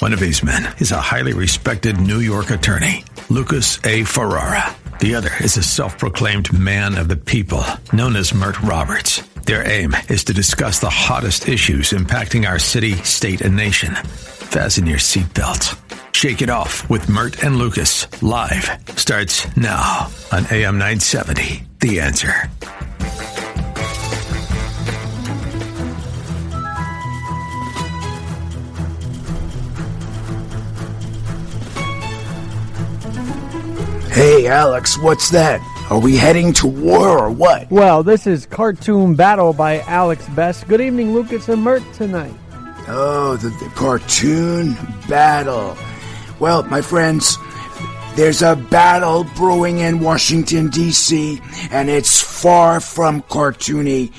One of these men is a highly respected New York attorney, Lucas A. Ferrara. The other is a self-proclaimed man of the people, known as Mert Roberts. Their aim is to discuss the hottest issues impacting our city, state, and nation. Fasten your seatbelts. Shake It Off with Mert and Lucas, live, starts now on AM 970, The Answer. Hey, Alex, what's that? Are we heading to war or what? Well, this is Cartoon Battle by Alex Best. Good evening, Lucas and Mert tonight. Oh, the cartoon battle. Well, my friends, there's a battle brewing in Washington, D.C., and it's far from cartoony.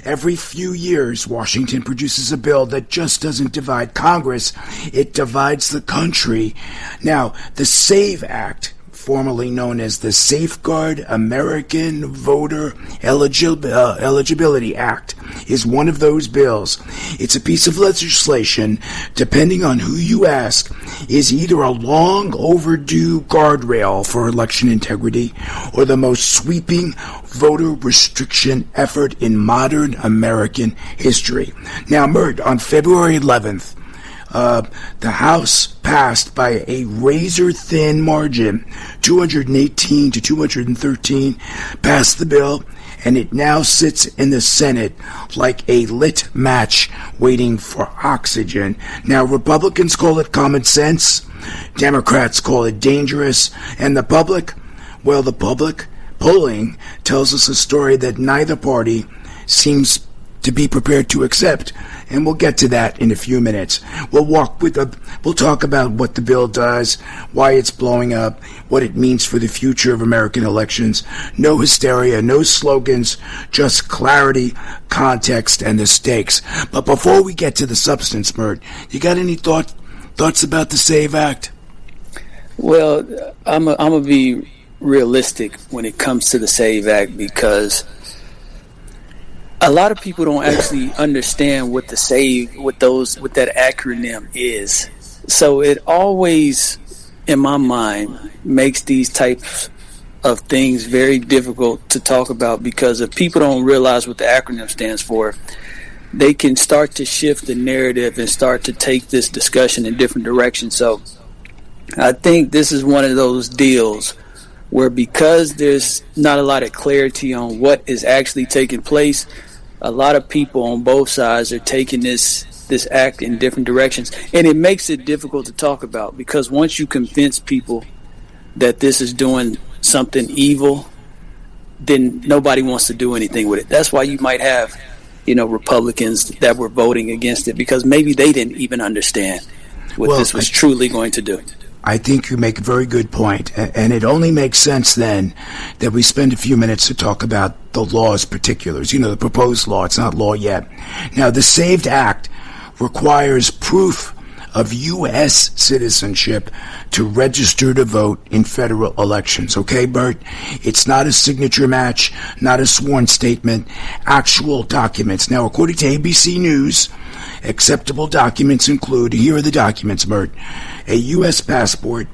Every few years, Washington produces a bill that just doesn't divide Congress, it divides the country. Now, the SAVE Act, formerly known as the Safeguard American Voter Eligibility Act, is one of those bills. It's a piece of legislation, depending on who you ask, is either a long overdue guardrail for election integrity or the most sweeping voter restriction effort in modern American history. Now, Mert, on February 11th, the House passed by a razor-thin margin, 218 to 213, passed the bill, and it now sits in the Senate like a lit match waiting for oxygen. Now, Republicans call it common sense, Democrats call it dangerous, and the public, well, the public polling tells us a story that neither party seems to be prepared to accept, and we'll get to that in a few minutes. We'll talk about what the bill does, why it's blowing up, what it means for the future of American elections. No hysteria, no slogans, just clarity, context, and the stakes. But before we get to the substance, Mert, you got any thoughts about the SAVE Act? Well, I'm gonna be realistic when it comes to the SAVE Act, because a lot of people don't actually understand what that acronym is. So it always, in my mind, makes these types of things very difficult to talk about, because if people don't realize what the acronym stands for, they can start to shift the narrative and start to take this discussion in different directions. So I think this is one of those deals where, because there's not a lot of clarity on what is actually taking place, a lot of people on both sides are taking this act in different directions, and it makes it difficult to talk about, because once you convince people that this is doing something evil, then nobody wants to do anything with it. That's why you might have, Republicans that were voting against it, because maybe they didn't even understand what this was truly going to do. I think you make a very good point, and it only makes sense then that we spend a few minutes to talk about the law's particulars. The proposed law. It's not law yet. Now, the SAVE Act requires proof of U.S. citizenship to register to vote in federal elections. Okay, Bert? It's not a signature match, not a sworn statement, actual documents. Now, according to ABC News, acceptable documents include, here are the documents, Bert: a U.S. passport,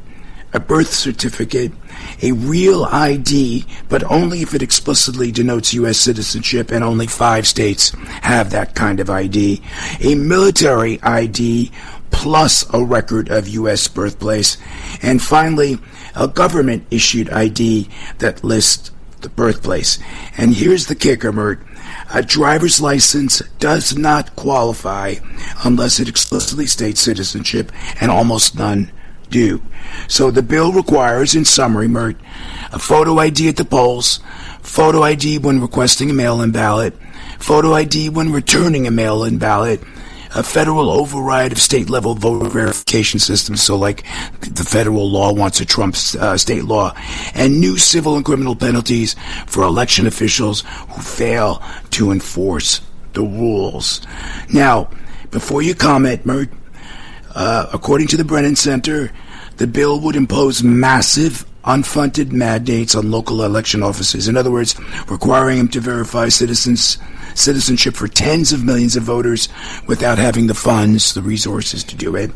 a birth certificate, a real ID, but only if it explicitly denotes U.S. citizenship, and only 5 states have that kind of ID, a military ID plus a record of U.S. birthplace, and finally, a government-issued ID that lists the birthplace. And here's the kicker, Mert. A driver's license does not qualify unless it explicitly states citizenship, and almost none do. So the bill requires, in summary, Mert, a photo ID at the polls, photo ID when requesting a mail-in ballot, photo ID when returning a mail-in ballot, a federal override of state-level voter verification systems, so like the federal law wants to trump state law, and new civil and criminal penalties for election officials who fail to enforce the rules. Now, before you comment, Mert, according to the Brennan Center, the bill would impose massive unfunded mandates on local election offices. In other words, requiring them to verify citizenship for tens of millions of voters without having the funds, the resources to do it.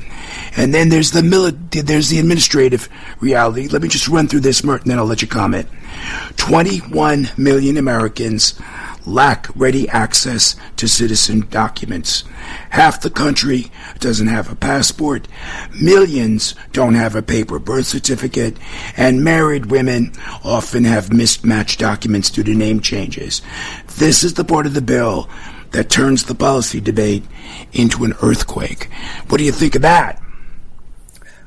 And then there's the administrative reality. Let me just run through this, Mert, and then I'll let you comment. 21 million Americans lack ready access to citizen documents. Half the country doesn't have a passport. Millions don't have a paper birth certificate. And married women often have mismatched documents due to name changes. This is the part of the bill that turns the policy debate into an earthquake. What do you think of that?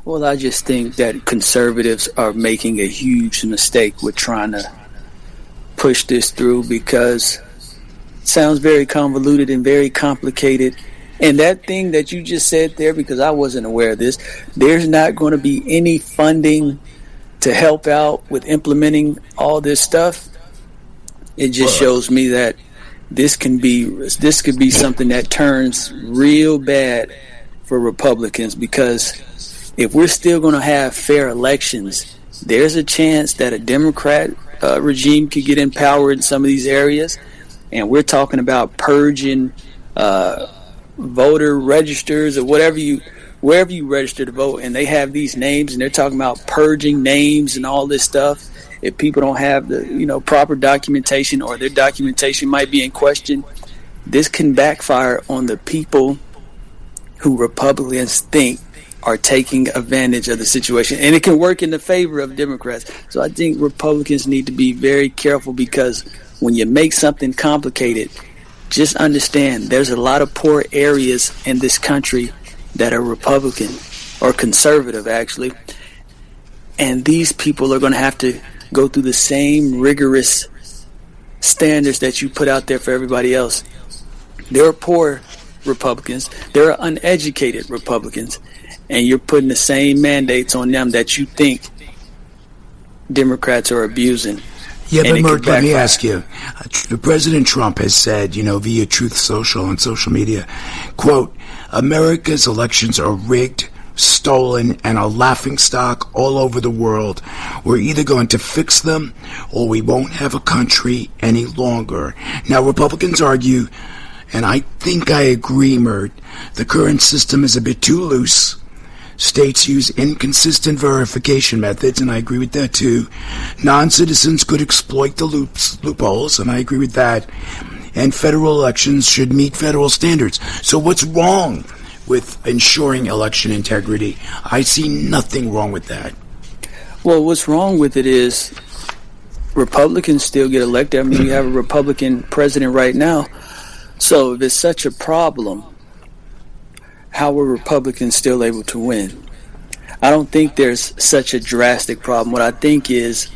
Well, I just think that conservatives are making a huge mistake with trying to push this through, because it sounds very convoluted and very complicated. And that thing that you just said there, because I wasn't aware of this, there's not going to be any funding to help out with implementing all this stuff. It just shows me that this could be something that turns real bad for Republicans, because if we're still going to have fair elections, there's a chance that a Democrat regime could get in power in some of these areas. And we're talking about purging voter registers or wherever you register to vote, and they have these names, and they're talking about purging names and all this stuff. If people don't have the proper documentation, or their documentation might be in question, this can backfire on the people who Republicans think are taking advantage of the situation, and it can work in the favor of Democrats. So I think Republicans need to be very careful, because when you make something complicated, just understand there's a lot of poor areas in this country that are Republican or conservative, actually, and these people are going to have to go through the same rigorous standards that you put out there for everybody else. There are poor Republicans, there are uneducated Republicans, and you're putting the same mandates on them that you think Democrats are abusing. Yeah, but Mert, let me ask you. President Trump has said, via Truth Social on social media, quote, America's elections are rigged, stolen, and a laughingstock all over the world. We're either going to fix them or we won't have a country any longer. Now, Republicans argue, and I think I agree, Mert, the current system is a bit too loose. States use inconsistent verification methods, and I agree with that too. Non-citizens could exploit the loopholes, and I agree with that. And federal elections should meet federal standards. So what's wrong with ensuring election integrity? I see nothing wrong with that. Well, what's wrong with it is Republicans still get elected. I mean, you have a Republican president right now. So if it's such a problem, how are Republicans still able to win? I don't think there's such a drastic problem. What I think is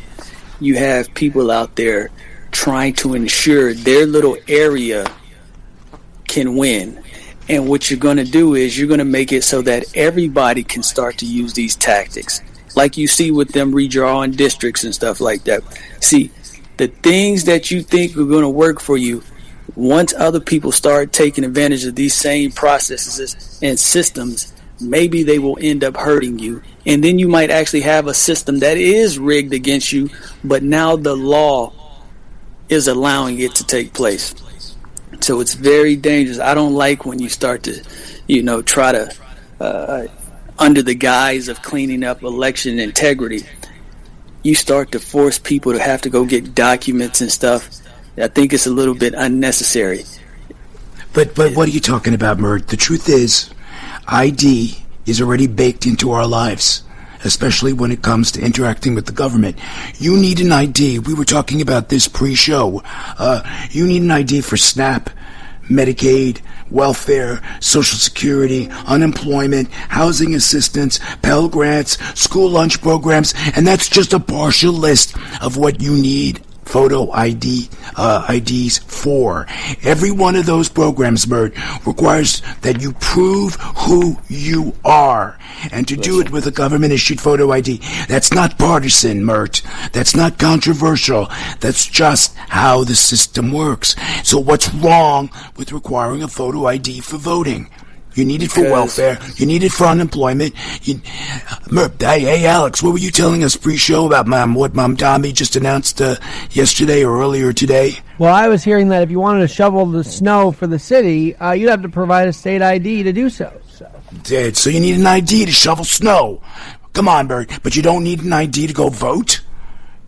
you have people out there trying to ensure their little area can win. And what you're going to do is you're going to make it so that everybody can start to use these tactics, like you see with them redrawing districts and stuff like that. See, the things that you think are going to work for you, once other people start taking advantage of these same processes and systems, maybe they will end up hurting you. And then you might actually have a system that is rigged against you, but now the law is allowing it to take place. So it's very dangerous. I don't like when you start to, try to, under the guise of cleaning up election integrity, you start to force people to have to go get documents and stuff. I think it's a little bit unnecessary. But what are you talking about, Mert? The truth is, ID is already baked into our lives, especially when it comes to interacting with the government. You need an ID. We were talking about this pre-show. You need an ID for SNAP, Medicaid, welfare, Social Security, unemployment, housing assistance, Pell Grants, school lunch programs, and that's just a partial list of what you need photo IDs for. Every one of those programs, Mert, requires that you prove who you are. And to do it with a government-issued photo ID, that's not partisan, Mert. That's not controversial. That's just how the system works. So what's wrong with requiring a photo ID for voting? You need it for welfare. You need it for unemployment. Hey, Alex, what were you telling us pre-show about what Mom Tommy just announced yesterday or earlier today? Well, I was hearing that if you wanted to shovel the snow for the city, you'd have to provide a state ID to do so. So you need an ID to shovel snow. Come on, Bert, but you don't need an ID to go vote?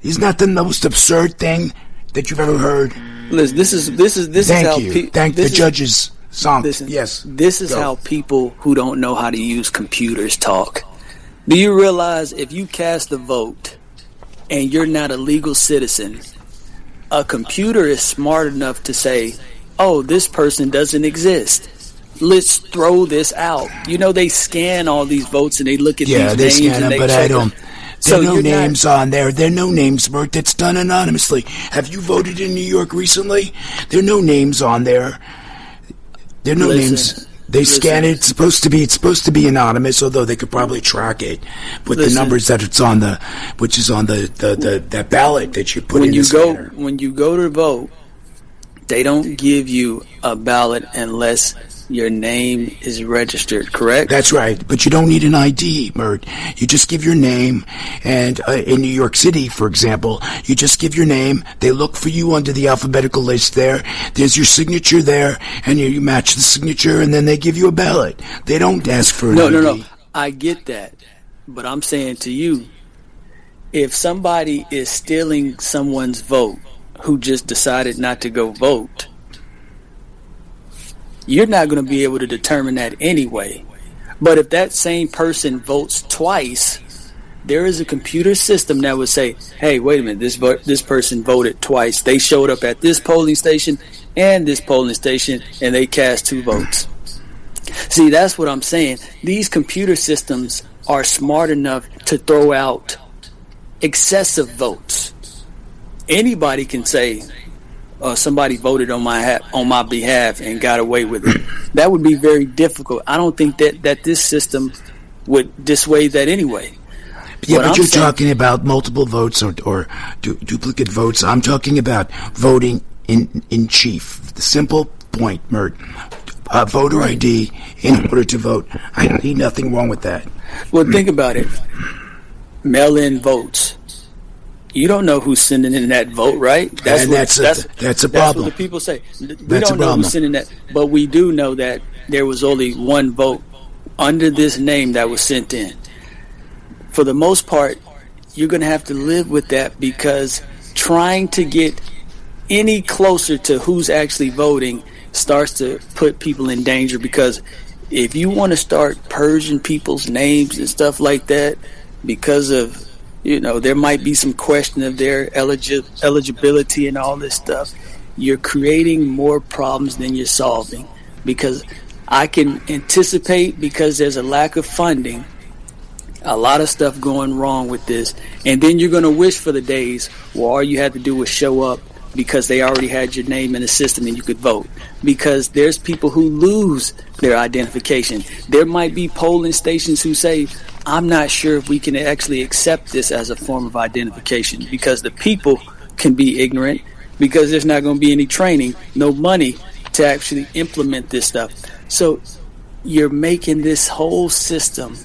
Isn't that the most absurd thing that you've ever heard? Listen, this is Thank how you. Thank the judges. Listen, yes. This is how people who don't know how to use computers talk. Do you realize if you cast a vote and you're not a legal citizen, a computer is smart enough to say, oh, this person doesn't exist. Let's throw this out. You know, they scan all these votes and they look at these names. Yeah, they scan them, but I don't. There are no names on there. There are no names, Bert. That's done anonymously. Have you voted in New York recently? There are no names on there. There are no names. They scan it. It's supposed to be anonymous, although they could probably track it with the numbers that it's on which is on that ballot that you put in the scanner. When you go to vote, they don't give you a ballot unless your name is registered, correct? That's right, but you don't need an ID, Mert. You just give your name, and in New York City, for example, you just give your name. They look for you under the alphabetical list there. There's your signature there, and you match the signature, and then they give you a ballot. They don't ask for an ID. No. I get that, but I'm saying to you, if somebody is stealing someone's vote who just decided not to go vote, you're not going to be able to determine that anyway. But if that same person votes twice, there is a computer system that would say, hey, wait a minute, this person voted twice. They showed up at this polling station and this polling station, and they cast 2 votes. See, that's what I'm saying. These computer systems are smart enough to throw out excessive votes. Anybody can say, somebody voted on my behalf and got away with it. That would be very difficult. I don't think that this system would dissuade that anyway. Yeah, but you're talking about multiple votes or duplicate votes. I'm talking about voting in chief. The simple point, Mert. Voter ID in order to vote. I see nothing wrong with that. Well, think about it. Mail-in votes. You don't know who's sending in that vote, right? That's a problem. That's what the people say. We don't know who's sending that, but we do know that there was only one vote under this name that was sent in. For the most part, you're going to have to live with that, because trying to get any closer to who's actually voting starts to put people in danger, because if you want to start purging people's names and stuff like that because of, there might be some question of their eligibility and all this stuff, you're creating more problems than you're solving. Because I can anticipate, because there's a lack of funding, a lot of stuff going wrong with this. And then you're going to wish for the days where all you had to do was show up because they already had your name in the system and you could vote. Because there's people who lose their identification. There might be polling stations who say, I'm not sure if we can actually accept this as a form of identification, because the people can be ignorant, because there's not going to be any training, no money to actually implement this stuff. So you're making this whole system.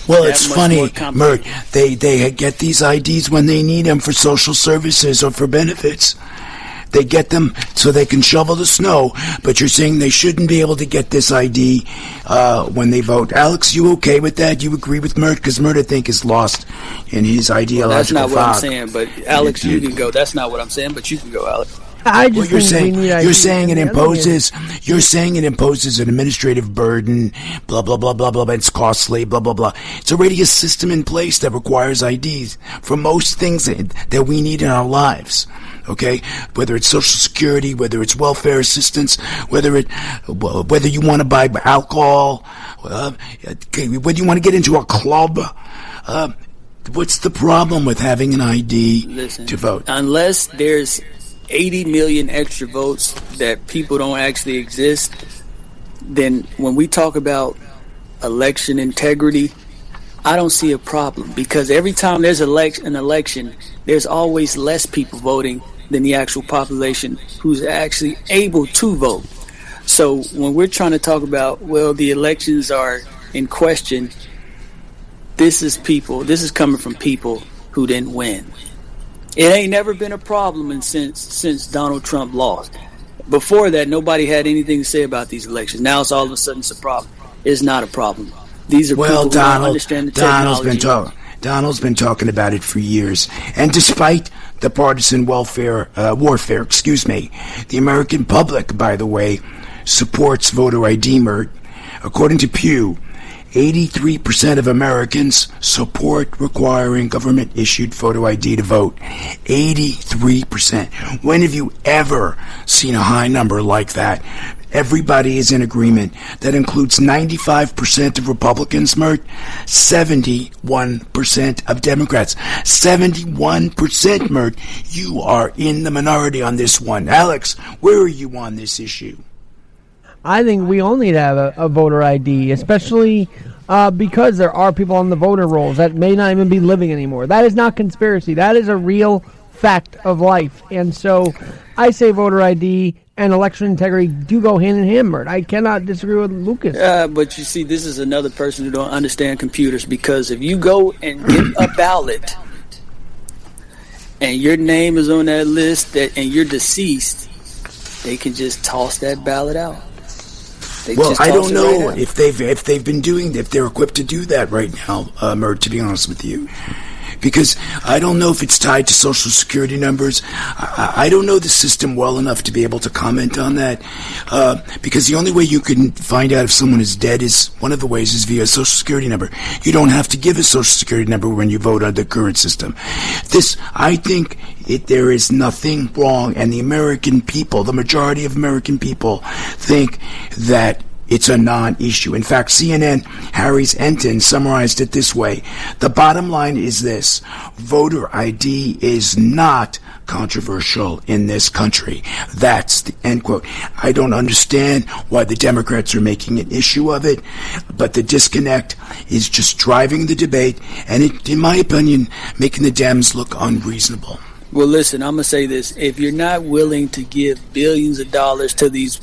Well, it's funny, Mert, they get these IDs when they need them for social services or for benefits. They get them so they can shovel the snow, but you're saying they shouldn't be able to get this ID when they vote. Alex, you okay with that? You agree with Mert? Because Mert, I think, is lost in his ideological fog. That's not what I'm saying, but Alex, you can go. That's not what I'm saying, but you can go, Alex. You're saying it imposes an administrative burden, blah blah blah blah blah. It's costly, blah blah blah. It's already a system in place that requires IDs for most things that we need in our lives. Okay, whether it's Social Security, whether it's welfare assistance, whether you want to buy alcohol, whether you want to get into a club. What's the problem with having an ID to vote? Unless there's 80 million extra votes that people don't actually exist, then when we talk about election integrity, I don't see a problem, because every time there's an election, there's always less people voting than the actual population who's actually able to vote. So when we're trying to talk about, well, the elections are in question, this is coming from people who didn't win. It ain't never been a problem since Donald Trump lost. Before that, nobody had anything to say about these elections. Now it's all of a sudden it's a problem. It's not a problem. These are people who don't understand the technology. Donald's been talking about it for years. And despite the partisan warfare, the American public, by the way, supports voter ID, Mert. According to Pew, 83% of Americans support requiring government-issued photo ID to vote. 83%. When have you ever seen a high number like that? Everybody is in agreement. That includes 95% of Republicans, Mert, 71% of Democrats. 71%, Mert. You are in the minority on this one. Alex, where are you on this issue? I think we all need to have a voter ID, especially because there are people on the voter rolls that may not even be living anymore. That is not conspiracy. That is a real fact of life. And so I say voter ID and election integrity do go hand in hand, Mert. I cannot disagree with Lucas. But you see, this is another person who don't understand computers, because if you go and get a ballot and your name is on that list and you're deceased, they can just toss that ballot out. Well, I don't know if they've been doing, if they're equipped to do that right now, Mert, to be honest with you. Because I don't know if it's tied to Social Security numbers. I don't know the system well enough to be able to comment on that. Because the only way you can find out if someone is dead is, one of the ways is via a Social Security number. You don't have to give a Social Security number when you vote on the current system. I think there is nothing wrong, and the American people, the majority of American people, think that it's a non-issue. In fact, CNN, Harry's Enton summarized it this way. The bottom line is this: voter ID is not controversial in this country. That's the end quote. I don't understand why the Democrats are making an issue of it, but the disconnect is just driving the debate, and it, in my opinion, making the Dems look unreasonable. Well, listen, I'm going to say this. If you're not willing to give billions of dollars to these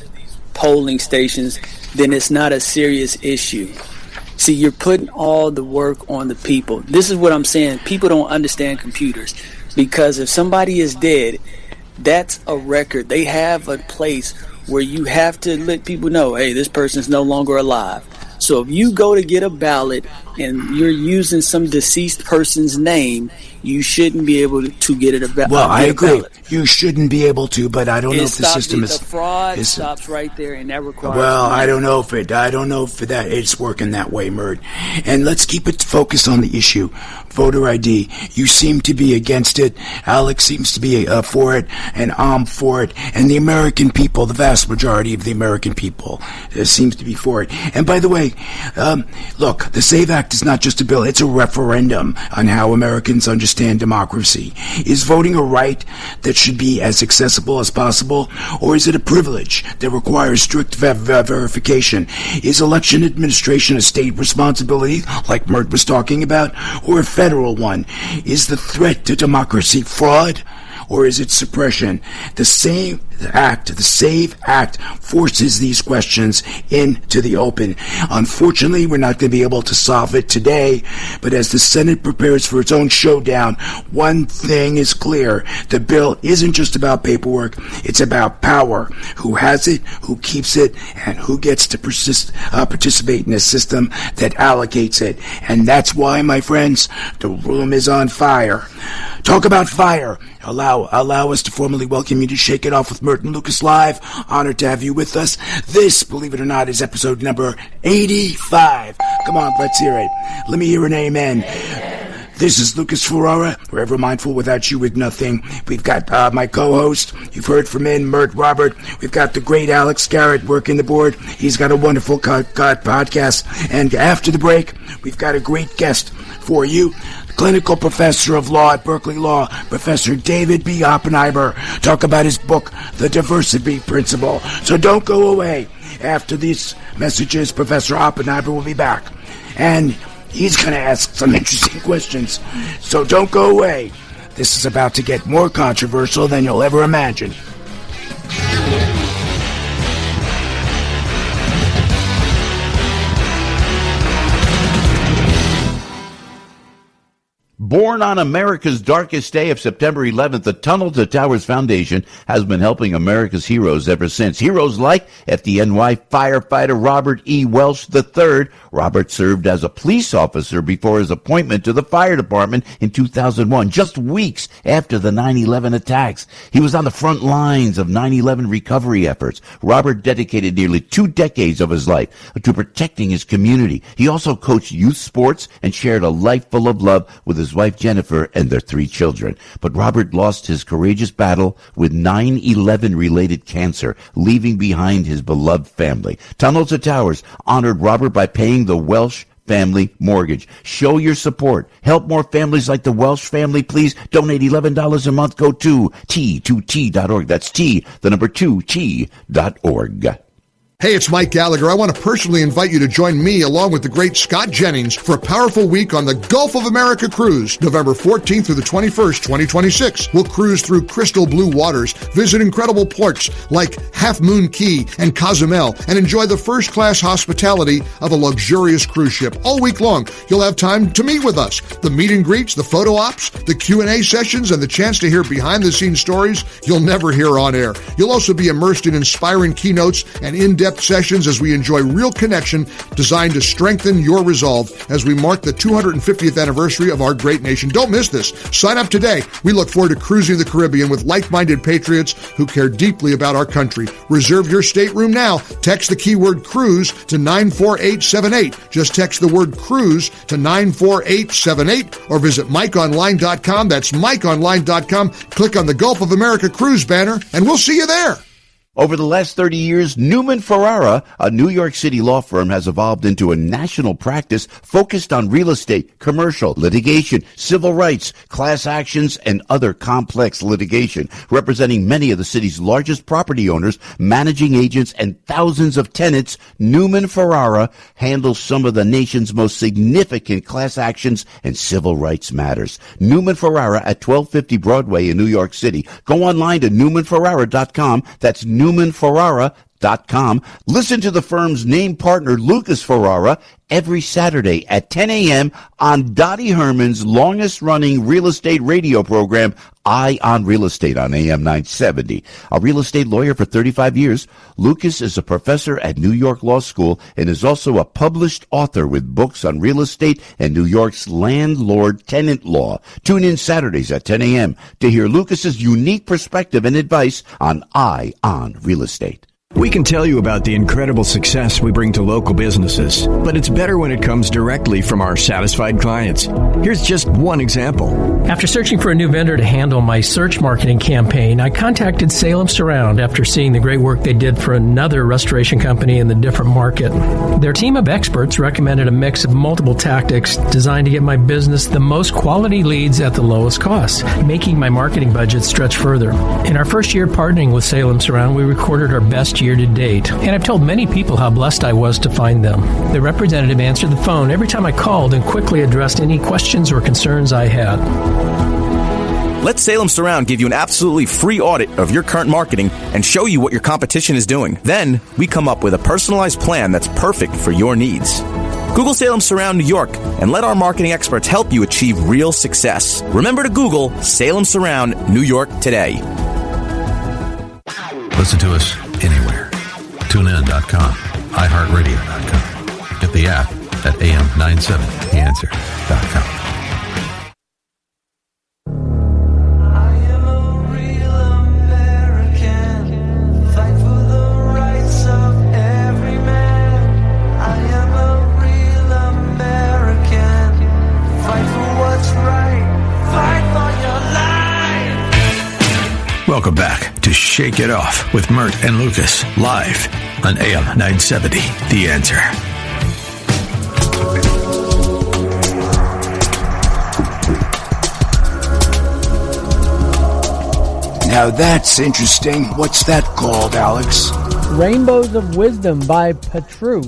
polling stations, then it's not a serious issue. See, you're putting all the work on the people. This is what I'm saying. People don't understand computers, because if somebody is dead, that's a record. They have a place where you have to let people know, hey, this person's no longer alive. So if you go to get a ballot and you're using some deceased person's name, you shouldn't be able to get it a ballot. Well, I agree. You shouldn't be able to, but I don't know if the system is. The fraud stops right there, and that requires. Well, I don't know if that it's working that way, Mert. And let's keep it focused on the issue. Voter ID. You seem to be against it. Alex seems to be for it, and I'm for it. And the American people, the vast majority of the American people, seems to be for it. And by the way, look, the SAVE Act is not just a bill; it's a referendum on how Americans understand democracy. Is voting a right that should be as accessible as possible, or is it a privilege that requires strict verification? Is election administration a state responsibility, like Mert was talking about, or a federal one? Is the threat to democracy fraud, or is it suppression? The SAVE Act forces these questions into the open. Unfortunately, we're not going to be able to solve it today, but as the Senate prepares for its own showdown, one thing is clear: the bill isn't just about paperwork, it's about power. Who has it, who keeps it, and who gets to participate in a system that allocates it. And that's why, my friends, the room is on fire. Talk about fire. Allow us to formally welcome you to Shake It Off with Mert and Lucas Live. Honored to have you with us. This, believe it or not, is episode number 85. Come on, let's hear it. Let me hear an amen. This is Lucas Ferrara. We're ever mindful, without you with nothing. We've got my co-host. You've heard from him, Mert Robert. We've got the great Alex Garrett working the board. He's got a wonderful podcast. And after the break, we've got a great guest for you. Clinical professor of law at Berkeley Law, Professor David B. Oppenheimer, talk about his book, The Diversity Principle. So don't go away. After these messages, Professor Oppenheimer will be back, and he's going to ask some interesting questions. So don't go away. This is about to get more controversial than you'll ever imagine. Born on America's darkest day of September 11th, the Tunnel to Towers Foundation has been helping America's heroes ever since. Heroes like FDNY firefighter Robert E. Welsh III. Robert served as a police officer before his appointment to the fire department in 2001, just weeks after the 9/11 attacks. He was on the front lines of 9/11 recovery efforts. Robert dedicated nearly 2 decades of his life to protecting his community. He also coached youth sports and shared a life full of love with his wife Jennifer and their 3 children. But Robert lost his courageous battle with 9/11 related cancer, leaving behind his beloved family. Tunnel to Towers honored Robert by paying the Welsh family mortgage. Show your support. Help more families like the Welsh family, please. Donate $11 a month. Go to T2T.org. That's T2T.org. Hey, it's Mike Gallagher. I want to personally invite you to join me along with the great Scott Jennings for a powerful week on the Gulf of America cruise, November 14th through the 21st, 2026. We'll cruise through crystal blue waters, visit incredible ports like Half Moon Cay and Cozumel, and enjoy the first-class hospitality of a luxurious cruise ship. All week long, you'll have time to meet with us. The meet and greets, the photo ops, the Q&A sessions, and the chance to hear behind-the-scenes stories you'll never hear on air. You'll also be immersed in inspiring keynotes and in-depth sessions as we enjoy real connection designed to strengthen your resolve as we mark the 250th anniversary of our great nation. Don't miss this. Sign up today. We look forward to cruising the Caribbean with like-minded patriots who care deeply about our country. Reserve your stateroom now. Text the keyword cruise to 94878. Just text the word cruise to 94878 or visit MikeOnline.com. That's MikeOnline.com. Click on the Gulf of America cruise banner and we'll see you there. Over the last 30 years, Newman Ferrara, a New York City law firm, has evolved into a national practice focused on real estate, commercial, litigation, civil rights, class actions, and other complex litigation, representing many of the city's largest property owners, managing agents, and thousands of tenants. Newman Ferrara handles some of the nation's most significant class actions and civil rights matters. Newman Ferrara at 1250 Broadway in New York City. Go online to newmanferrara.com. That's newmanferrara.com. Listen to the firm's name partner, Lucas Ferrara, every Saturday at 10 a.m. on Dottie Herman's longest-running real estate radio program, Eye on Real Estate on AM 970. A real estate lawyer for 35 years, Lucas is a professor at New York Law School and is also a published author with books on real estate and New York's landlord-tenant law. Tune in Saturdays at 10 a.m. to hear Lucas's unique perspective and advice on Eye on Real Estate. We can tell you about the incredible success we bring to local businesses, but it's better when it comes directly from our satisfied clients. Here's just one example. After searching for a new vendor to handle my search marketing campaign, I contacted Salem Surround after seeing the great work they did for another restoration company in the different market. Their team of experts recommended a mix of multiple tactics designed to get my business the most quality leads at the lowest cost, making my marketing budget stretch further. In our first year partnering with Salem Surround, we recorded our best year to date, and I've told many people how blessed I was to find them. The representative answered the phone every time I called and quickly addressed any questions or concerns I had. Let Salem Surround give you an absolutely free audit of your current marketing and show you what your competition is doing. Then, we come up with a personalized plan that's perfect for your needs. Google Salem Surround New York and let our marketing experts help you achieve real success. Remember to Google Salem Surround New York today. Listen to us anywhere. TuneIn.com, iHeartRadio.com. Get the app at AM970theanswer.com. Welcome back to Shake It Off with Mert and Lucas, live on AM 970, The Answer. Now that's interesting. What's that called, Alex? Rainbows of Wisdom by Petru.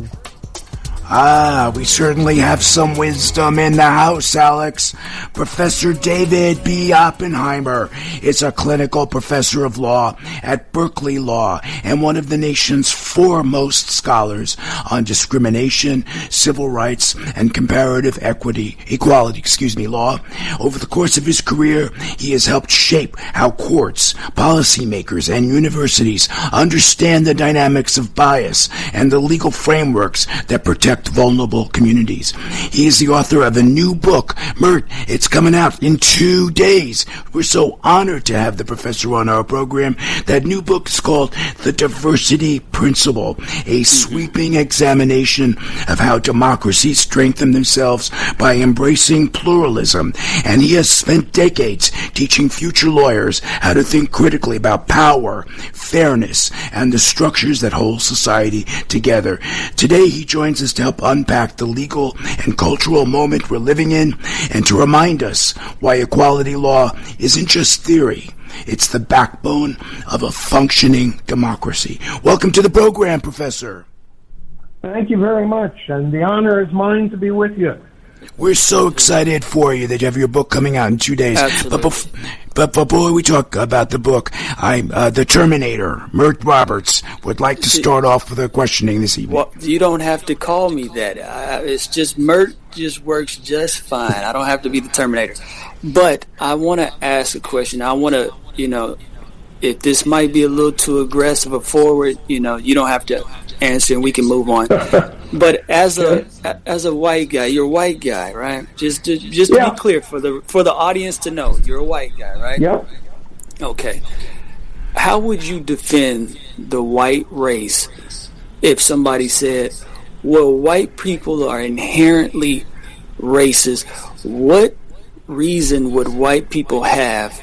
We certainly have some wisdom in the house, Alex. Professor David B. Oppenheimer is a clinical professor of law at Berkeley Law and one of the nation's foremost scholars on discrimination, civil rights, and comparative equality law. Over the course of his career, he has helped shape how courts, policymakers, and universities understand the dynamics of bias and the legal frameworks that protect vulnerable communities. He is the author of a new book. Mert, it's coming out in 2 days. We're so honored to have the professor on our program. That new book is called The Diversity Principle, a sweeping examination of how democracies strengthen themselves by embracing pluralism. And he has spent decades teaching future lawyers how to think critically about power, fairness, and the structures that hold society together. Today, he joins us to help unpack the legal and cultural moment we're living in and to remind us why equality law isn't just theory. It's the backbone of a functioning democracy. Welcome to the program, Professor. Thank you very much, and the honor is mine to be with you. We're so excited for you that you have your book coming out in 2 days. Absolutely. But before we talk about the book, the Terminator, Mert Roberts, would like to start off with a questioning this evening. Well, you don't have to call me that. It's just Mert just works just fine. I don't have to be the Terminator. But I want to ask a question. I want to, if this might be a little too aggressive or forward, you don't have to answer and we can move on. But as a white guy, you're a white guy, right? Just to be clear for the audience to know, you're a white guy, right? Yep. Okay. How would you defend the white race if somebody said, well, white people are inherently racist? What reason would white people have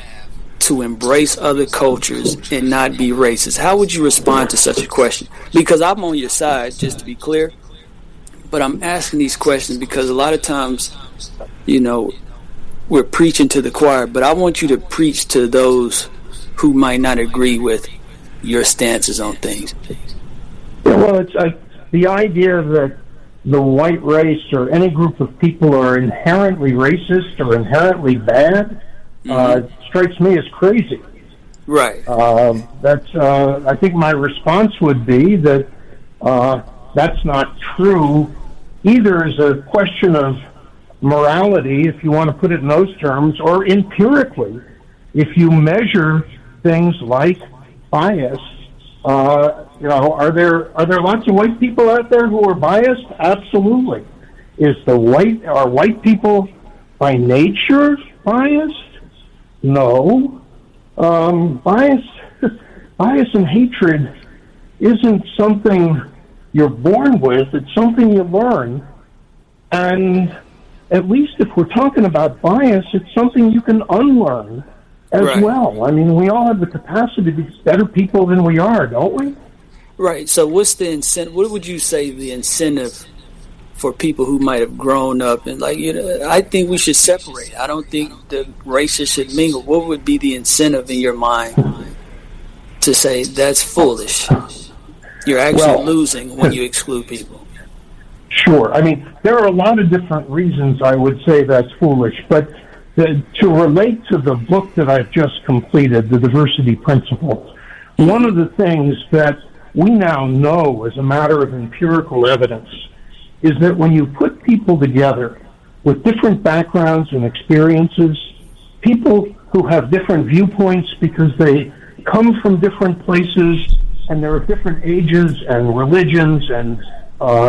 to embrace other cultures and not be racist? How would you respond to such a question? Because I'm on your side, just to be clear, but I'm asking these questions because a lot of times, we're preaching to the choir, but I want you to preach to those who might not agree with your stances on things. Well, it's the idea that the white race or any group of people are inherently racist or inherently bad strikes me as crazy. Right. I think my response would be that that's not true, either as a question of morality, if you want to put it in those terms, or empirically. If you measure things like bias, are there lots of white people out there who are biased? Absolutely. Are white people by nature biased? No. Bias and hatred isn't something you're born with. It's something you learn. And at least if we're talking about bias, it's something you can unlearn as well. I mean, we all have the capacity to be better people than we are, don't we? Right. So what's the incentive? What would you say the incentive for people who might have grown up and I think we should separate. I don't think the races should mingle. What would be the incentive in your mind to say that's foolish? You're actually losing when you exclude people. Sure. I mean, there are a lot of different reasons I would say that's foolish, but to relate to the book that I've just completed, The Diversity Principle, one of the things that we now know as a matter of empirical evidence is that when you put people together with different backgrounds and experiences, people who have different viewpoints because they come from different places and they're of different ages and religions and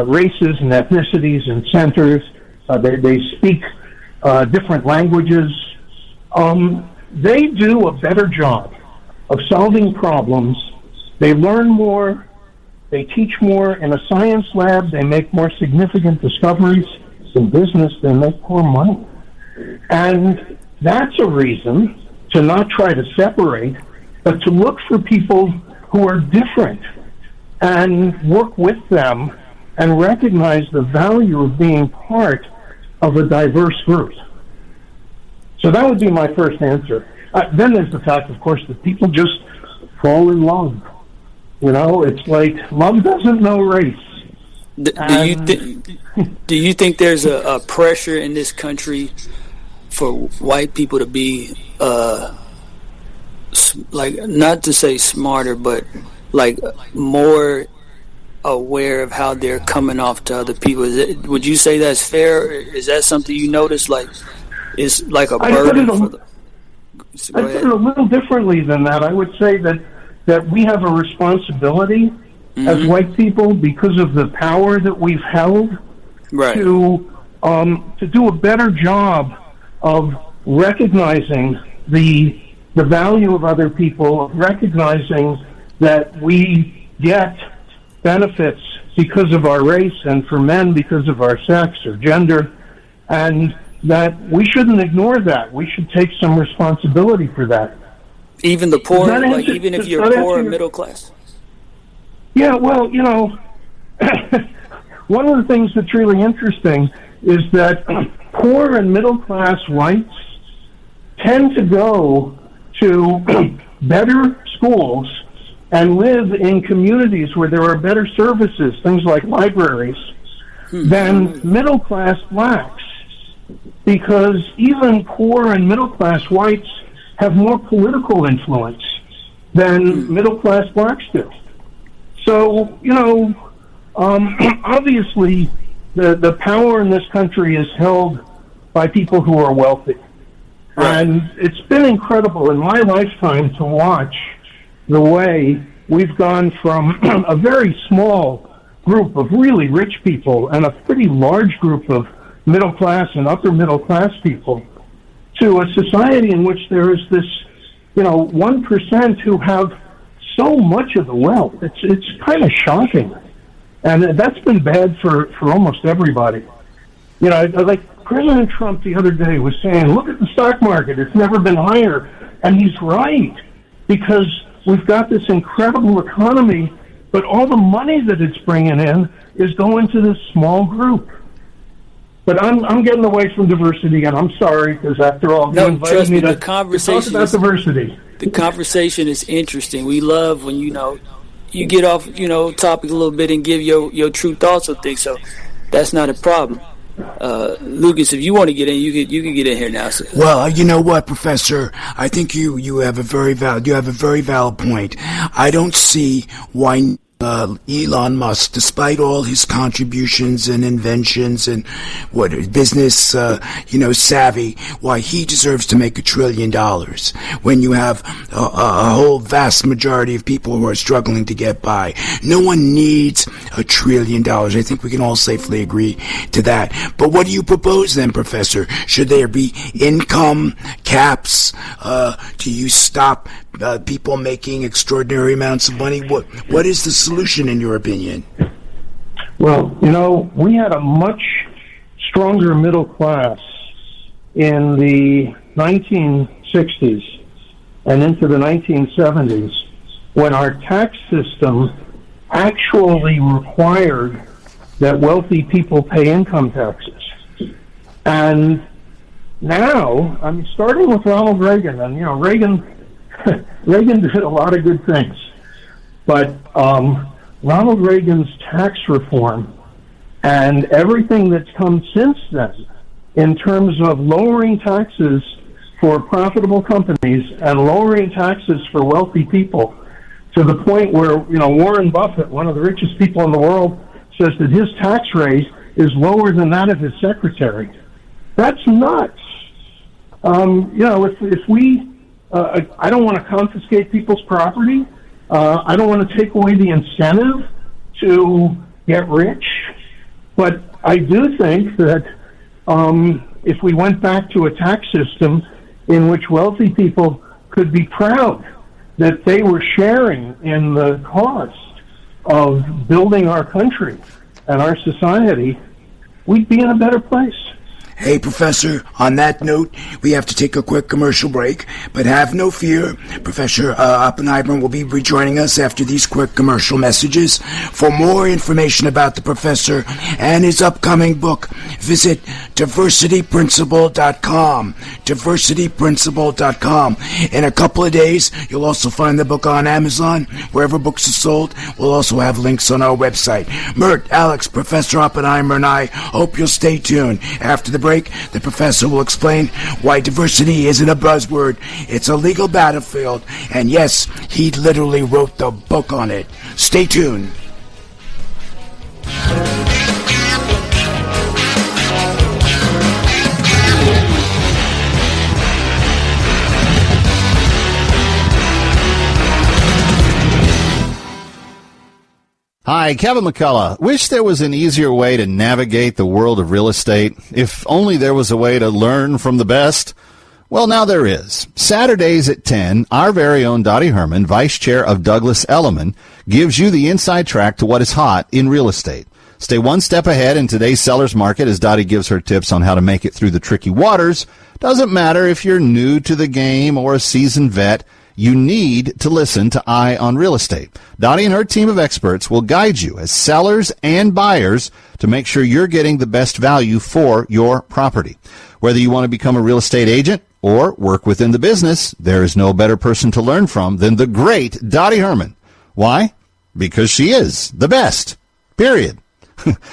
races and ethnicities and centers, they speak different languages, they do a better job of solving problems. They learn more. They teach more. In a science lab, they make more significant discoveries. In business, they make more money. And that's a reason to not try to separate, but to look for people who are different and work with them and recognize the value of being part of a diverse group. So that would be my first answer. Then there's the fact, of course, that people just fall in love. It's like love doesn't know race. Do you think there's a pressure in this country for white people to be like, not to say smarter, but like more aware of how they're coming off to other people? Would you say that's fair? Is that something you notice? Like, it's like a burden for the... I put it a little differently than that. I would say that we have a responsibility as white people, because of the power that we've held, to do a better job of recognizing the value of other people, recognizing that we get benefits because of our race, and for men because of our sex or gender, and that we shouldn't ignore that. We should take some responsibility for that. Even the poor, like even if you're poor or middle class? Yeah, well, you know, one of the things that's really interesting is that poor and middle class whites tend to go to better schools and live in communities where there are better services, things like libraries, than middle class blacks, because even poor and middle class whites have more political influence than middle class blacks do. So, you know, obviously the power in this country is held by people who are wealthy. And it's been incredible in my lifetime to watch the way we've gone from a very small group of really rich people and a pretty large group of middle class and upper middle class people to a society in which there is this, 1% who have so much of the wealth. It's kind of shocking. And that's been bad for almost everybody. Like President Trump the other day was saying, look at the stock market, it's never been higher. And he's right, because we've got this incredible economy, but all the money that it's bringing in is going to this small group. But I'm getting away from diversity, and I'm sorry, because after all, you invited me to talk about diversity. The conversation is interesting. We love when, you get off, topic a little bit and give your true thoughts on things. So that's not a problem. Lucas, if you want to get in, you can get in here now. So. Well, you know what, Professor? I think you have a very valid point. I don't see why Elon Musk, despite all his contributions and inventions and business, savvy, why he deserves to make $1 trillion when you have a whole vast majority of people who are struggling to get by. No one needs $1 trillion. I think we can all safely agree to that. But what do you propose then, Professor? Should there be income caps? Do you stop people making extraordinary amounts of money? What is the solution in your opinion? Well, we had a much stronger middle class in the 1960s and into the 1970s, when our tax system actually required that wealthy people pay income taxes. And now, starting with Ronald Reagan, and Reagan did a lot of good things, but Ronald Reagan's tax reform and everything that's come since then in terms of lowering taxes for profitable companies and lowering taxes for wealthy people, to the point where, Warren Buffett, one of the richest people in the world, says that his tax rate is lower than that of his secretary. That's nuts. If we I don't want to confiscate people's property. I don't want to take away the incentive to get rich. But I do think that if we went back to a tax system in which wealthy people could be proud that they were sharing in the cost of building our country and our society, we'd be in a better place. Hey, Professor, on that note, we have to take a quick commercial break, but have no fear. Professor Oppenheimer will be rejoining us after these quick commercial messages. For more information about the professor and his upcoming book, visit diversityprinciple.com. diversityprinciple.com. In a couple of days, you'll also find the book on Amazon, wherever books are sold. We'll also have links on our website. Mert, Alex, Professor Oppenheimer, and I hope you'll stay tuned. After the break, the professor will explain why diversity isn't a buzzword. It's a legal battlefield. And yes, he literally wrote the book on it. Stay tuned. Hi, Kevin McCullough. Wish there was an easier way to navigate the world of real estate. If only there was a way to learn from the best. Well, now there is. Saturdays at 10, our very own Dottie Herman, Vice Chair of Douglas Elliman, gives you the inside track to what is hot in real estate. Stay one step ahead in today's seller's market as Dottie gives her tips on how to make it through the tricky waters. Doesn't matter if you're new to the game or a seasoned vet. You need to listen to Eye on Real Estate. Dottie and her team of experts will guide you as sellers and buyers to make sure you're getting the best value for your property. Whether you want to become a real estate agent or work within the business, there is no better person to learn from than the great Dottie Herman. Why? Because she is the best. Period.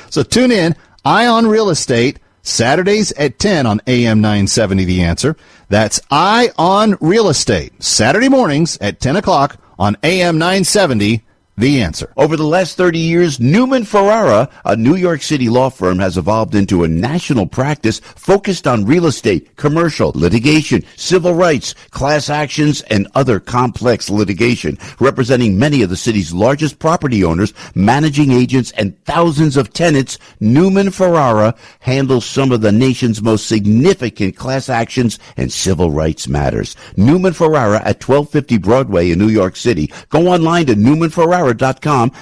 So tune in, Eye on Real Estate, Saturdays at 10 on AM 970 The Answer. That's Eye on Real Estate, Saturday mornings at 10 o'clock on AM 970 The Answer. Over the last 30 years, Newman Ferrara, a New York City law firm, has evolved into a national practice focused on real estate, commercial, litigation, civil rights, class actions, and other complex litigation, representing many of the city's largest property owners, managing agents, and thousands of tenants. Newman Ferrara handles some of the nation's most significant class actions and civil rights matters. Newman Ferrara at 1250 Broadway in New York City. Go online to NewmanFerrara.com.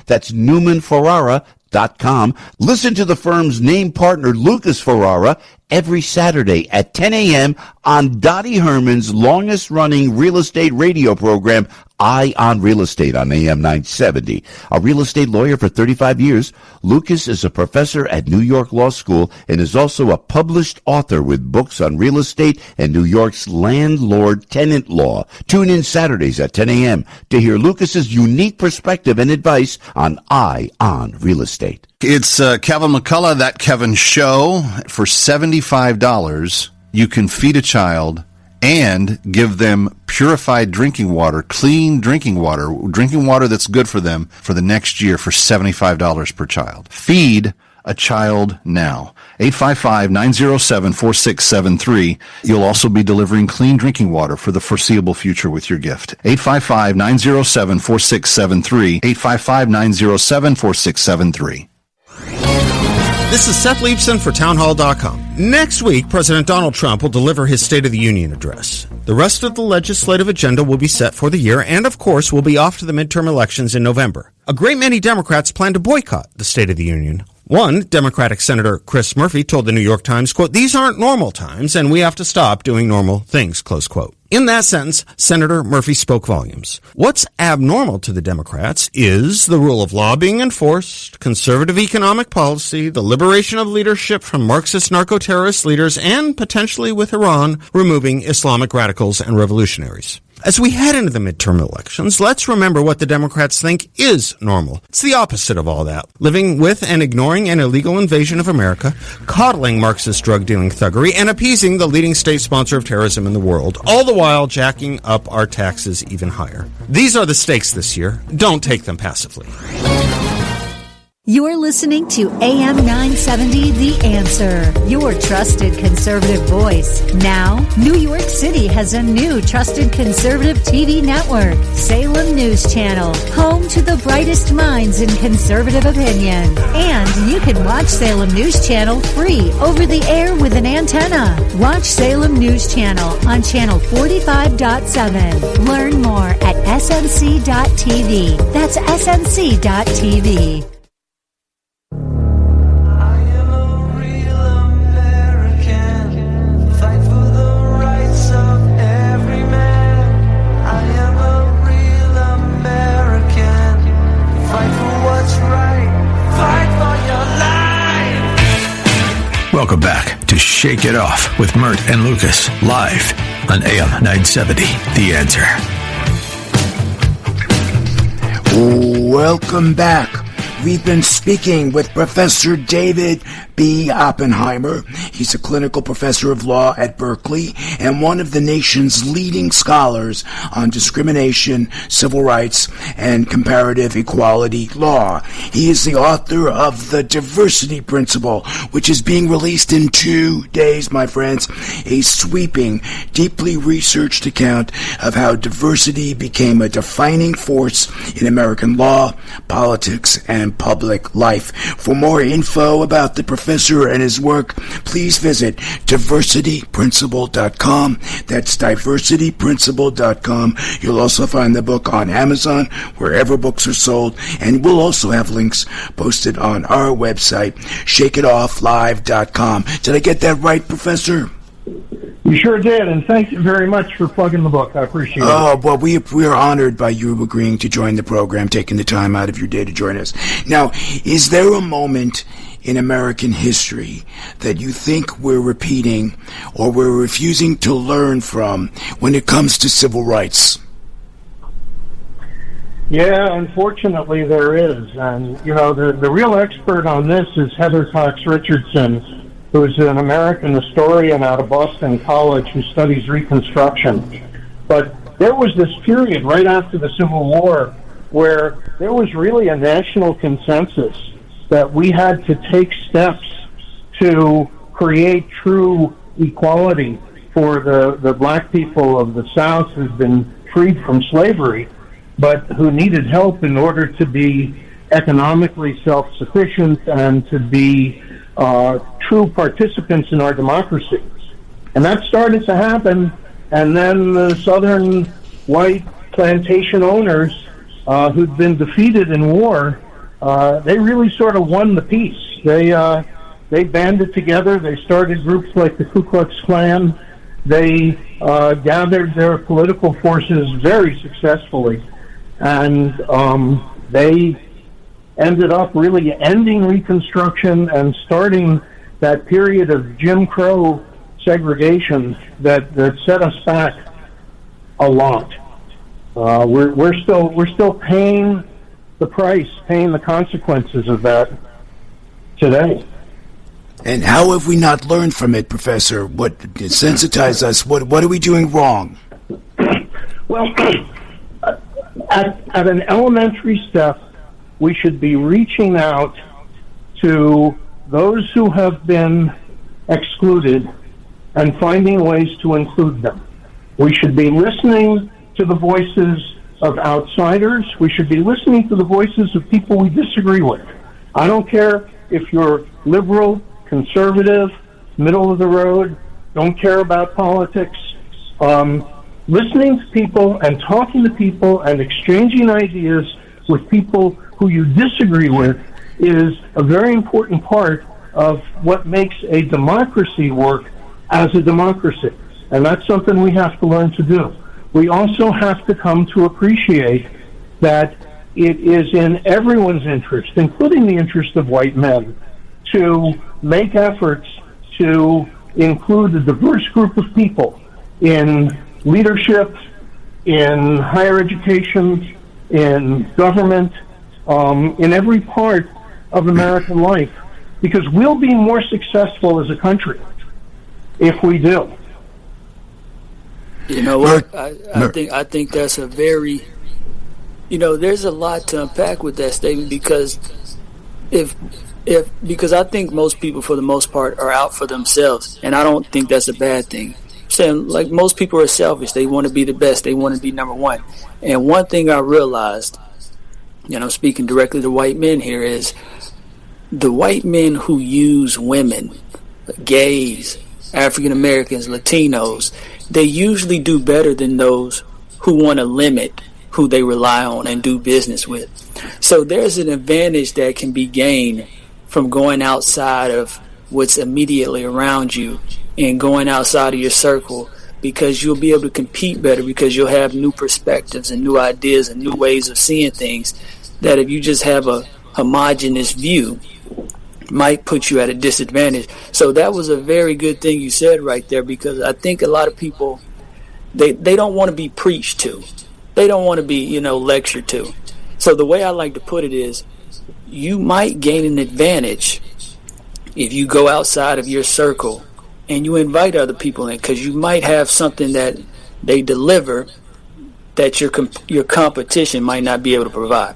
That's NewmanFerrara.com. Listen to the firm's name partner, Lucas Ferrara, every Saturday at 10 a.m. on Dottie Herman's longest-running real estate radio program, Eye on Real Estate on AM 970. A real estate lawyer for 35 years, Lucas is a professor at New York Law School and is also a published author with books on real estate and New York's landlord-tenant law. Tune in Saturdays at 10 a.m. to hear Lucas's unique perspective and advice on Eye on Real Estate. It's Kevin McCullough, That Kevin Show. For $75, you can feed a child and give them purified drinking water, clean drinking water that's good for them for the next year for $75 per child. Feed a child now. 855-907-4673. You'll also be delivering clean drinking water for the foreseeable future with your gift. 855-907-4673. 855-907-4673. This is Seth Leibson for townhall.com. Next week, President Donald Trump will deliver his State of the Union address. The rest of the legislative agenda will be set for the year, and of course, we'll be off to the midterm elections in November. A great many Democrats plan to boycott the State of the Union. One, Democratic Senator Chris Murphy told the New York Times, quote, "These aren't normal times, and we have to stop doing normal things," close quote. In that sentence, Senator Murphy spoke volumes. What's abnormal to the Democrats is the rule of law being enforced, conservative economic policy, the liberation of leadership from Marxist narco-terrorist leaders, and potentially with Iran, removing Islamic radicals and revolutionaries. As we head into the midterm elections, let's remember what the Democrats think is normal. It's the opposite of all that. Living with and ignoring an illegal invasion of America, coddling Marxist drug-dealing thuggery, and appeasing the leading state sponsor of terrorism in the world, all the while jacking up our taxes even higher. These are the stakes this year. Don't take them passively. You're listening to AM 970 The Answer, your trusted conservative voice. Now, New York City has a new trusted conservative TV network, Salem News Channel, home to the brightest minds in conservative opinion. And you can watch Salem News Channel free over the air with an antenna. Watch Salem News Channel on channel 45.7. Learn more at snc.tv. That's snc.tv. I am a real American. Shake It Off with Mert and Lucas, live on AM 970. The Answer. Welcome back. We've been speaking with Professor David B. Oppenheimer. He's a clinical professor of law at Berkeley and one of the nation's leading scholars on discrimination, civil rights, and comparative equality law. He is the author of The Diversity Principle, which is being released in 2 days, my friends. A sweeping, deeply researched account of how diversity became a defining force in American law, politics, and public life. For more info about the professor and his work, please visit diversityprinciple.com. That's diversityprinciple.com. You'll also find the book on Amazon, wherever books are sold, and we'll also have links posted on our website, shakeitofflive.com. Did I get that right, Professor? You sure did, and thank you very much for plugging the book. I appreciate it. Oh, well, we are honored by you agreeing to join the program, taking the time out of your day to join us. Now, is there a moment in American history that you think we're repeating or we're refusing to learn from when it comes to civil rights? Yeah, unfortunately there is. And, you know, the real expert on this is Heather Cox Richardson, who's an American historian out of Boston College who studies Reconstruction. But there was this period right after the Civil War where there was really a national consensus that we had to take steps to create true equality for the black people of the South who'd been freed from slavery, but who needed help in order to be economically self-sufficient and to be true participants in our democracy. And that started to happen, and then the southern white plantation owners who'd been defeated in war, they really sort of won the peace. They banded together. They started groups like the Ku Klux Klan. They gathered their political forces very successfully, and they ended up really ending Reconstruction and starting that period of Jim Crow segregation that set us back a lot. We're still paying the price, paying the consequences of that today. And how have we not learned from it, Professor? What sensitize us? What are we doing wrong? Well, at an elementary step, we should be reaching out to those who have been excluded and finding ways to include them. We should be listening to the voices of outsiders. We should be listening to the voices of people we disagree with. I don't care if you're liberal, conservative, middle of the road, don't care about politics. Listening to people and talking to people and exchanging ideas with people who you disagree with is a very important part of what makes a democracy work as a democracy. And that's something we have to learn to do. We also have to come to appreciate that it is in everyone's interest, including the interest of white men, to make efforts to include a diverse group of people in leadership, in higher education, in government, in every part of American life, because we'll be more successful as a country if we do. You know what? I think that's a very, there's a lot to unpack with that statement, because because I think most people, for the most part, are out for themselves, and I don't think that's a bad thing. I'm saying, like, most people are selfish. They want to be the best. They want to be number one. And one thing I realized, speaking directly to white men here, is the white men who use women, gays, African Americans, Latinos, they usually do better than those who want to limit who they rely on and do business with. So there's an advantage that can be gained from going outside of what's immediately around you and going outside of your circle, because you'll be able to compete better, because you'll have new perspectives and new ideas and new ways of seeing things that if you just have a homogeneous view, might put you at a disadvantage. So that was a very good thing you said right there, because I think a lot of people, they don't want to be preached to. They don't want to be, lectured to. So the way I like to put it is, you might gain an advantage if you go outside of your circle and you invite other people in, because you might have something that they deliver that your competition might not be able to provide.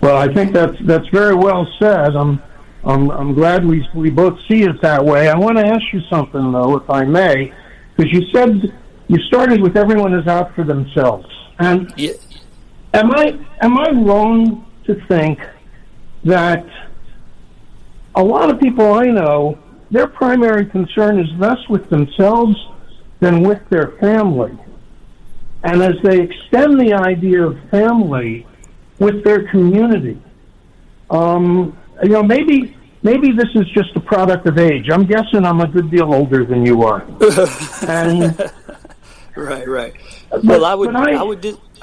Well, I think that's very well said. I'm glad we both see it that way. I want to ask you something, though, if I may, because you said you started with everyone is out for themselves. And yeah. Am I wrong to think that a lot of people I know, their primary concern is less with themselves than with their family? And as they extend the idea of family with their community, maybe this is just a product of age. I'm guessing I'm a good deal older than you are. And right. Well, I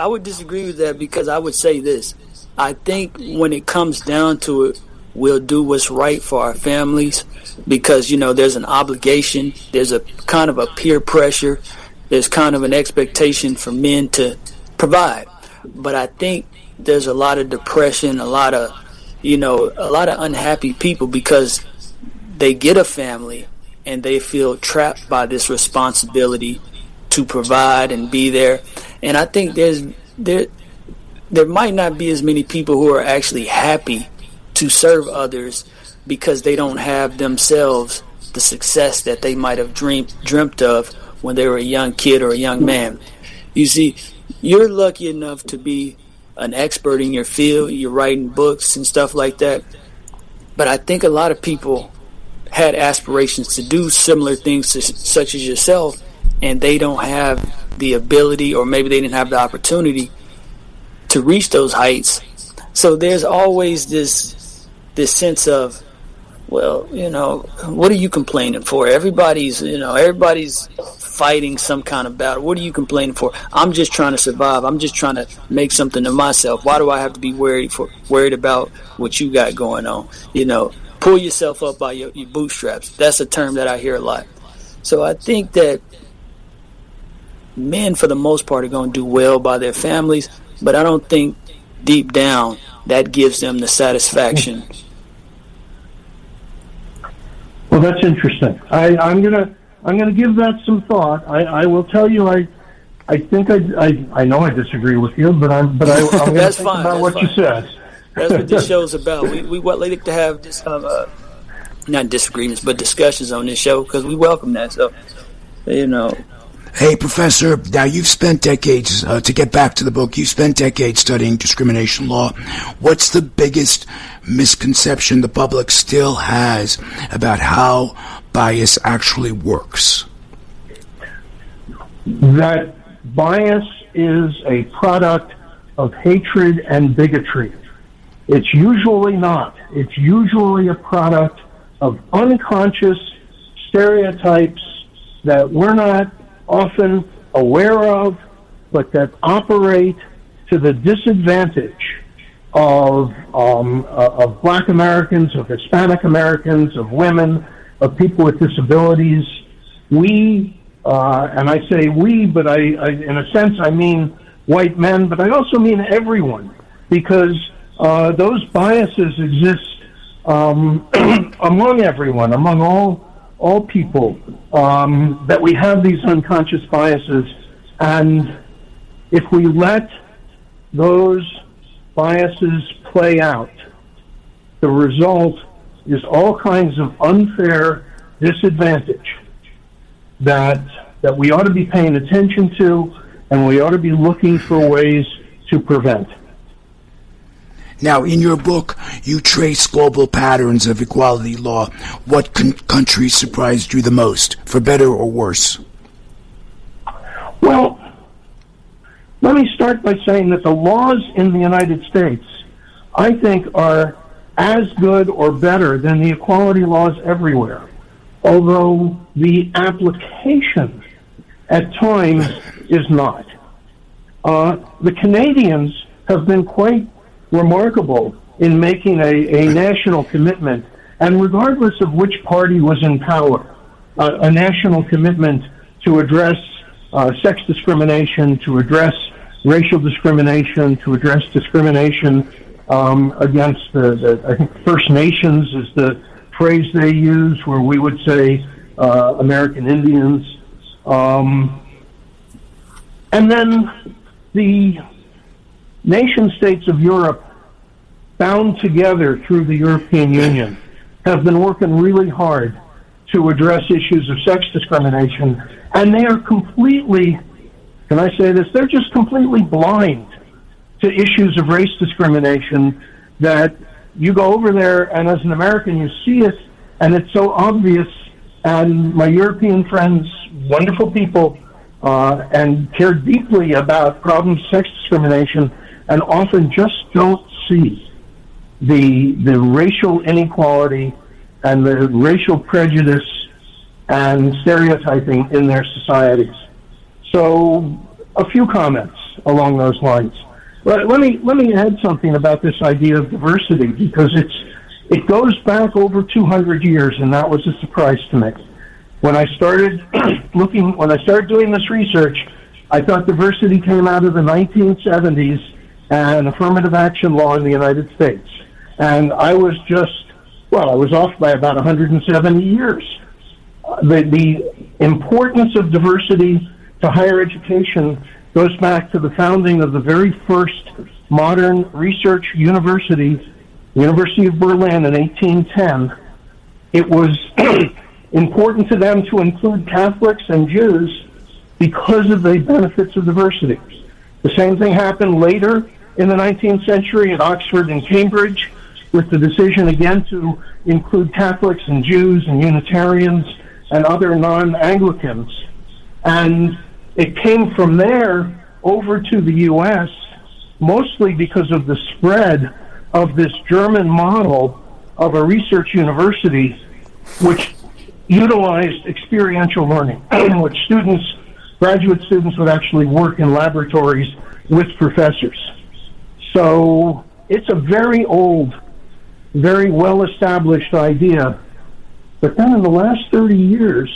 would disagree with that, because I would say this. I think when it comes down to it, we'll do what's right for our families, because, there's an obligation. There's a kind of a peer pressure. There's kind of an expectation for men to provide. But I think there's a lot of depression, a lot of unhappy people, because they get a family and they feel trapped by this responsibility to provide and be there. And I think there might not be as many people who are actually happy to serve others, because they don't have themselves the success that they might have dreamt of when they were a young kid or a young man. You see, you're lucky enough to be an expert in your field. You're writing books and stuff like that. But I think a lot of people had aspirations to do similar things such as yourself, and they don't have the ability, or maybe they didn't have the opportunity to reach those heights. So there's always this sense of, well, what are you complaining for? Everybody's fighting some kind of battle. What are you complaining for? I'm just trying to survive. I'm just trying to make something of myself. Why do I have to be worried about what you got going on? Pull yourself up by your bootstraps. That's a term that I hear a lot. So I think that men, for the most part, are going to do well by their families, but I don't think deep down that gives them the satisfaction. Well, that's interesting. I'm gonna give that some thought. I will tell you, I think I know I disagree with you, but I'm gonna That's think fine. about That's what fine. you said. That's what this show's about. We like to have this not disagreements, but discussions on this show, because we welcome that. So, Hey, Professor, now you've spent decades, to get back to the book, you've spent decades studying discrimination law. What's the biggest misconception the public still has about how bias actually works? That bias is a product of hatred and bigotry. It's usually not. It's usually a product of unconscious stereotypes that we're not often aware of, but that operate to the disadvantage of Black Americans, of Hispanic Americans, of women, of people with disabilities. We, and I say we, but I in a sense I mean white men, but I also mean everyone, because those biases exist among everyone, among all people, that we have these unconscious biases, and if we let those biases play out, the result is all kinds of unfair disadvantage that we ought to be paying attention to, and we ought to be looking for ways to prevent. Now, in your book, you trace global patterns of equality law. What countries surprised you the most, for better or worse? Well, let me start by saying that the laws in the United States, I think, are as good or better than the equality laws everywhere, although the application at times is not. The Canadians have been quite remarkable in making a national commitment, and regardless of which party was in power, a national commitment to address sex discrimination, to address racial discrimination, to address discrimination against I think First Nations is the phrase they use, where we would say American Indians. And then the nation-states of Europe, bound together through the European Union, have been working really hard to address issues of sex discrimination, and they are completely, can I say this, they're just completely blind to issues of race discrimination, that you go over there and as an American you see it and it's so obvious, and my European friends, wonderful people, and care deeply about problems of sex discrimination, and often just don't see the racial inequality and the racial prejudice and stereotyping in their societies. So a few comments along those lines. But let me add something about this idea of diversity, because it goes back over 200 years, and that was a surprise to me. When I started doing this research, I thought diversity came out of the 1970s and affirmative action law in the United States. And I was I was off by about 170 years. The importance of diversity to higher education goes back to the founding of the very first modern research university, University of Berlin, in 1810. It was important to them to include Catholics and Jews because of the benefits of diversity. The same thing happened later in the 19th century at Oxford and Cambridge, with the decision again to include Catholics and Jews and Unitarians and other non-Anglicans. And it came from there over to the U.S., mostly because of the spread of this German model of a research university, which utilized experiential learning, in which graduate students would actually work in laboratories with professors. So it's a very old, very well-established idea. But then in the last 30 years,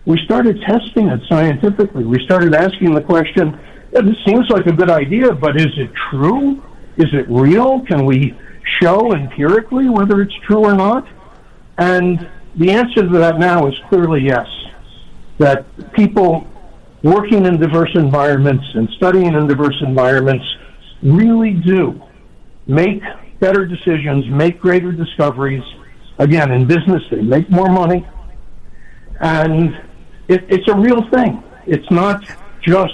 we started testing it scientifically. We started asking the question, this seems like a good idea, but is it true? Is it real? Can we show empirically whether it's true or not? And the answer to that now is clearly yes. That people working in diverse environments and studying in diverse environments really do make better decisions, make greater discoveries. Again, in business, they make more money. And it's a real thing. It's not just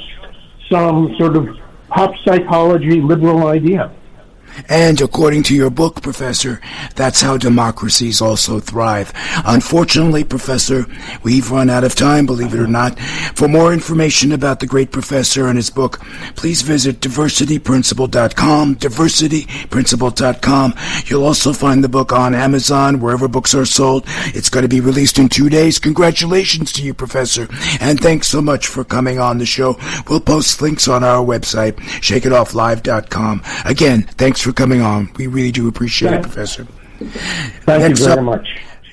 some sort of pop psychology liberal idea. And according to your book, Professor, that's how democracies also thrive. Unfortunately, Professor, we've run out of time, believe it or not. For more information about the great Professor and his book, please visit diversityprinciple.com, diversityprinciple.com. You'll also find the book on Amazon, wherever books are sold. It's going to be released in 2 days. Congratulations to you, Professor, and thanks so much for coming on the show. We'll post links on our website, shakeitofflive.com. Again, thanks for coming on. We really do appreciate it, Professor. Thank you very much.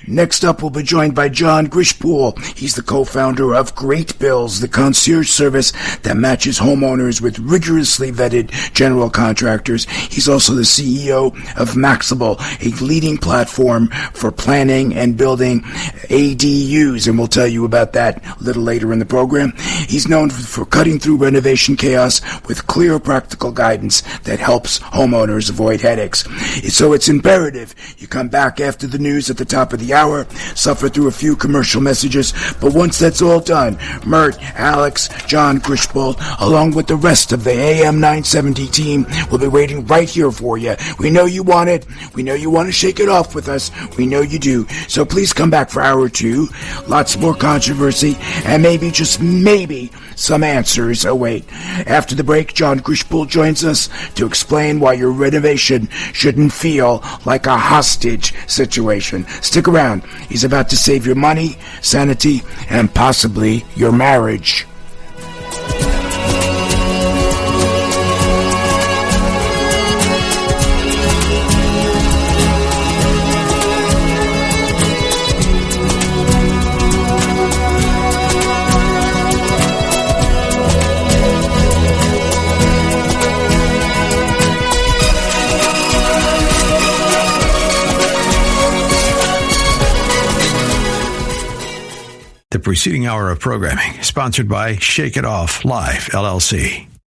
Next up, we'll be joined by John Grishpool. He's the co-founder of Great Bills, the concierge service that matches homeowners with rigorously vetted general contractors. He's also the CEO of Maximal, a leading platform for planning and building ADUs, and we'll tell you about that a little later in the program. He's known for cutting through renovation chaos with clear, practical guidance that helps homeowners avoid headaches. So it's imperative you come back after the news at the top of the hour, suffer through a few commercial messages, but once that's all done, Mert, Alex, John Grishpool, along with the rest of the AM 970 team, will be waiting right here for you. We know you want it. We know you want to shake it off with us. We know you do. So please come back for hour two. Lots more controversy, and maybe, just maybe, some answers await. After the break, John Grishpool joins us to explain why your renovation shouldn't feel like a hostage situation. Stick around. He's about to save your money, sanity, and possibly your marriage. preceding hour of programming, sponsored by Shake It Off Live, LLC.